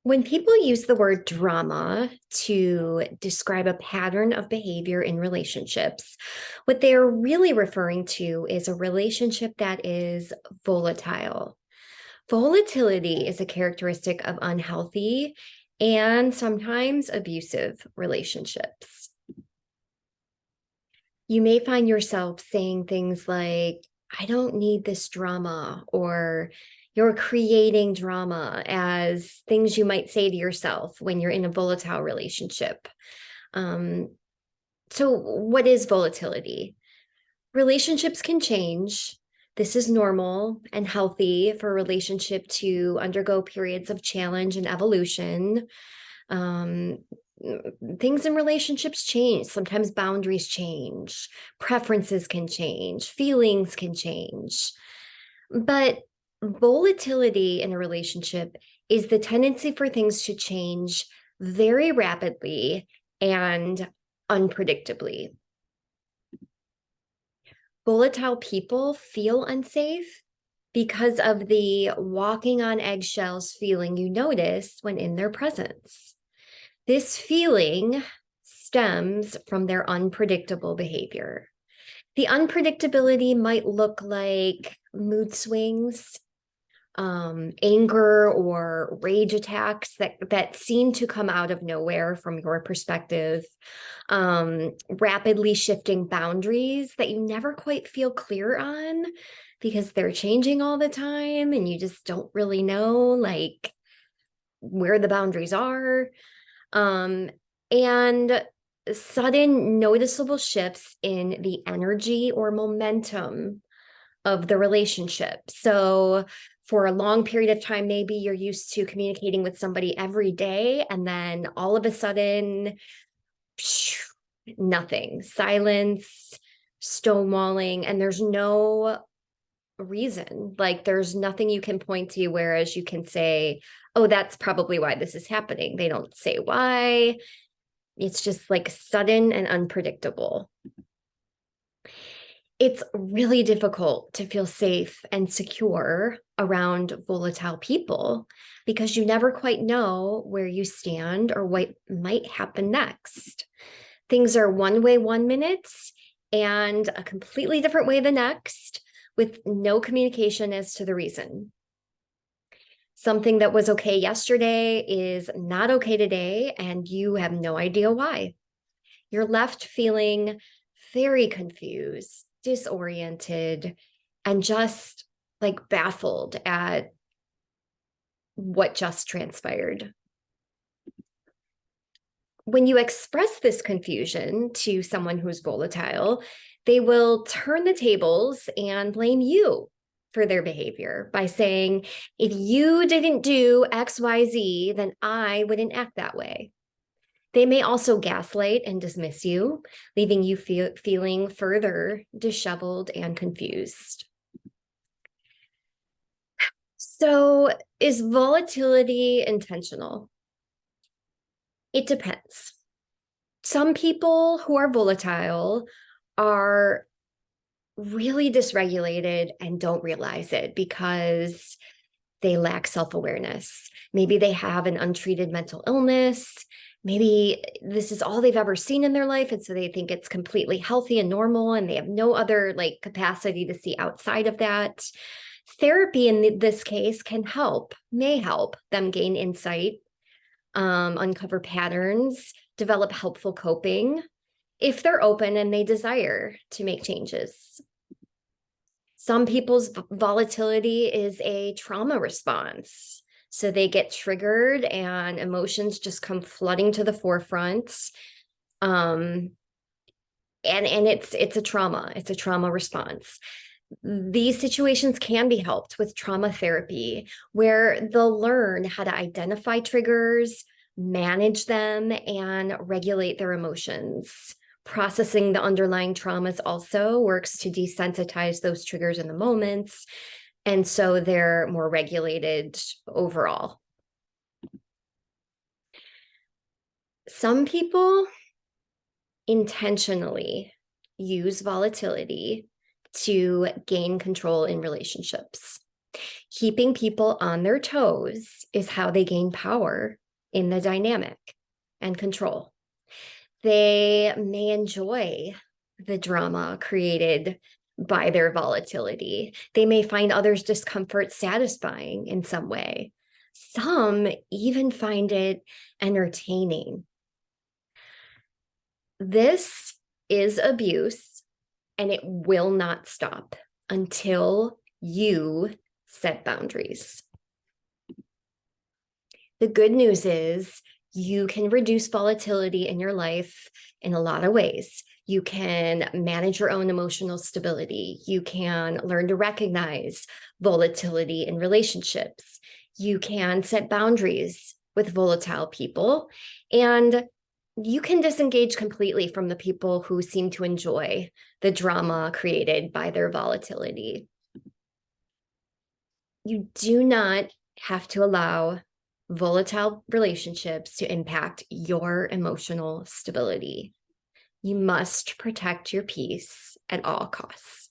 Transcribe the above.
When people use the word drama to describe a pattern of behavior in relationships, what they are really referring to is a relationship that is volatile. Volatility is a characteristic of unhealthy and sometimes abusive relationships. You may find yourself saying things like, I don't need this drama, or you're creating drama, as things you might say to yourself when you're in a volatile relationship. Um, so, what is volatility? Relationships can change. This is normal and healthy for a relationship to undergo periods of challenge and evolution. Um, Things in relationships change. Sometimes boundaries change, preferences can change, feelings can change. But volatility in a relationship is the tendency for things to change very rapidly and unpredictably. Volatile people feel unsafe because of the walking on eggshells feeling you notice when in their presence. This feeling stems from their unpredictable behavior. The unpredictability might look like mood swings, anger or rage attacks that seem to come out of nowhere from your perspective, rapidly shifting boundaries that you never quite feel clear on because they're changing all the time and you just don't really know like where the boundaries are. And sudden noticeable shifts in the energy or momentum of the relationship. So, for a long period of time, maybe you're used to communicating with somebody every day, and then all of a sudden, nothing, silence, stonewalling, and there's no reason. Like, there's nothing you can point to, whereas you can say, oh, that's probably why this is happening. They don't say why. It's just like sudden and unpredictable. It's really difficult to feel safe and secure around volatile people because you never quite know where you stand or what might happen next. Things are one way 1 minute and a completely different way the next, with no communication as to the reason. Something that was okay yesterday is not okay today, and you have no idea why. You're left feeling very confused, disoriented, and just like baffled at what just transpired. When you express this confusion to someone who's volatile, they will turn the tables and blame you for their behavior by saying, if you didn't do XYZ, then I wouldn't act that way. They may also gaslight and dismiss you, leaving you feeling further disheveled and confused. So, is volatility intentional? It depends. Some people who are volatile are really dysregulated and don't realize it because they lack self-awareness. Maybe they have an untreated mental illness. Maybe this is all they've ever seen in their life, and so they think it's completely healthy and normal, and they have no other like capacity to see outside of that. Therapy in this case may help them gain insight, uncover patterns, develop helpful coping if they're open and they desire to make changes. Some people's volatility is a trauma response. So they get triggered and emotions just come flooding to the forefront. And it's a trauma. It's a trauma response. These situations can be helped with trauma therapy, where they'll learn how to identify triggers, manage them, and regulate their emotions. Processing the underlying traumas also works to desensitize those triggers in the moments, and so they're more regulated overall. Some people intentionally use volatility to gain control in relationships. Keeping people on their toes is how they gain power in the dynamic and control. They may enjoy the drama created by their volatility. They may find others' discomfort satisfying in some way. Some even find it entertaining. This is abuse, and it will not stop until you set boundaries. The good news is you can reduce volatility in your life in a lot of ways. You can manage your own emotional stability. You can learn to recognize volatility in relationships. You can set boundaries with volatile people, and you can disengage completely from the people who seem to enjoy the drama created by their volatility. You do not have to allow volatile relationships to impact your emotional stability. You must protect your peace at all costs.